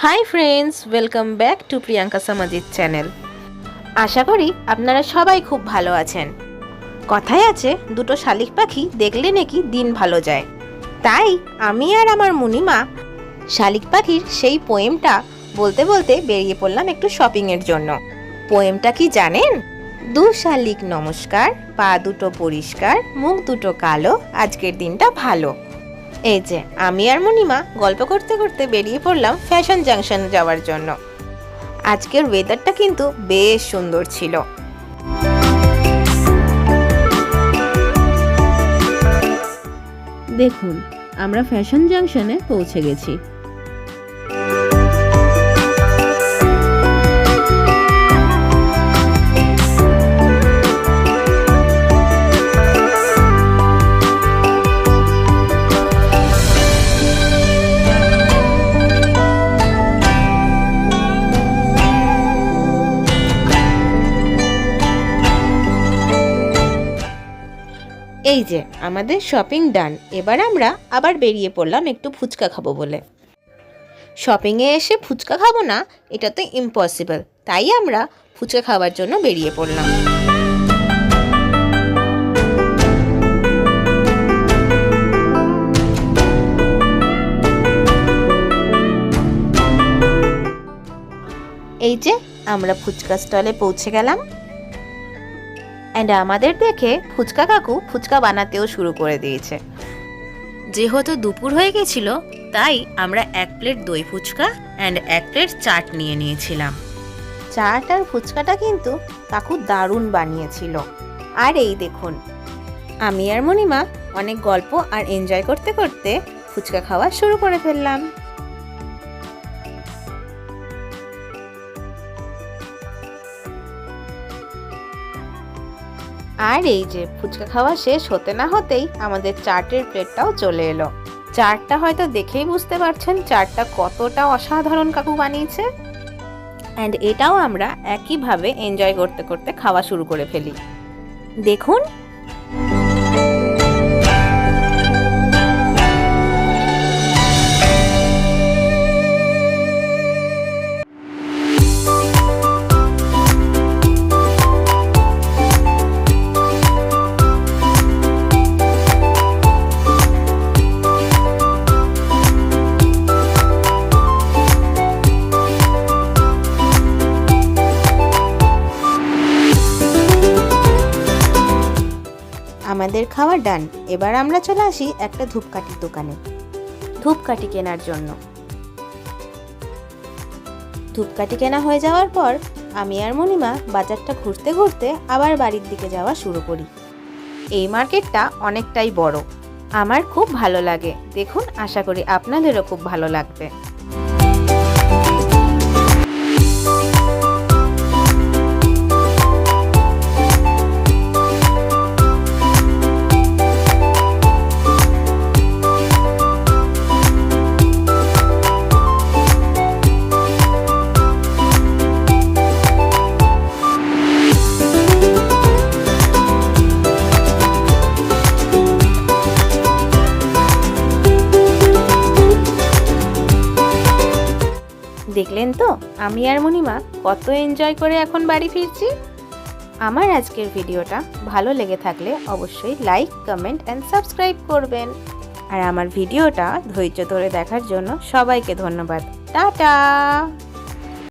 High friends, welcome back to Priyanka Samajid channel. আশা করি আপনারা সবাই খুব ভালো আছেন। কথায় আছে দুটো শালিক পাখি দেখলে নাকি দিন ভালো যায়। তাই আমি আর আমার মুনিমা শালিক পাখির সেই পোয়েমটা বলতে বলতে বেরিয়ে পড়লাম একটু শপিংয়ের জন্য। পোয়েমটা কি জানেন? দু শালিক নমস্কার, পা দুটো পরিষ্কার, মুখ দুটো কালো, আজকের দিনটা ভালো। এই যে আমি আর মুনিমা গল্প করতে করতে বেরিয়ে পড়লাম ফ্যাশন জাংশন যাওয়ার জন্য। আজকের ওয়েদারটা কিন্তু বেশ সুন্দর ছিল। দেখুন, আমরা ফ্যাশন জাংশনে পৌঁছে গেছি। এই যে আমাদের শপিং ডান। এবার আমরা আবার বেরিয়ে পড়লাম একটু ফুচকা খাবো বলে। শপিংয়ে এসে ফুচকা খাবো না, এটা তো ইম্পসিবল। তাই আমরা ফুচকা খাওয়ার জন্য বেরিয়ে পড়লাম। এই যে আমরা ফুচকা স্টলে পৌঁছে গেলাম। অ্যান্ড আমাদের দেখে ফুচকা কাকু ফুচকা বানাতেও শুরু করে দিয়েছে। যেহেতু দুপুর হয়ে গেছিল, তাই আমরা 1 প্লেট দই ফুচকা অ্যান্ড 1 প্লেট চাট নিয়ে নিয়েছিলাম। চাট আর ফুচকাটা কিন্তু কাকু দারুণ বানিয়েছিল। আর এই দেখুন, আমি আর মণিমা অনেক গল্প আর এনজয় করতে করতে ফুচকা খাওয়া শুরু করে ফেললাম। আর এই যে ফুচকা খাওয়া শেষ হতে না হতেই আমাদের চাটের প্লেটটাও চলে এলো। চাটটা হয়তো দেখেই বুঝতে পারছেন চাটটা কতটা অসাধারণ কাকু বানিয়েছে। অ্যান্ড এটাও আমরা একইভাবে এনজয় করতে করতে খাওয়া শুরু করে ফেলি। দেখুন, আমাদের খাওয়া ডান। এবার আমরা চলে আসি একটা ধূপকাঠির দোকানে ধূপকাঠি কেনার জন্য। ধূপকাঠি কেনা হয়ে যাওয়ার পর আমি আর মণিমা বাজারটা ঘুরতে ঘুরতে আবার বাড়ির দিকে যাওয়া শুরু করি। এই মার্কেটটা অনেকটাই বড়, আমার খুব ভালো লাগে। দেখুন, আশা করি আপনাদেরও খুব ভালো লাগবে। দেখলেন তো আমি আর মণিমা কত এনজয় করে এখন বাড়ি ফিরছি। আমার আজকের ভিডিওটা ভালো লেগে থাকলে অবশ্যই লাইক, কমেন্ট অ্যান্ড সাবস্ক্রাইব করবেন। আর আমার ভিডিওটা ধৈর্য ধরে দেখার জন্য সবাইকে ধন্যবাদ। টাটা।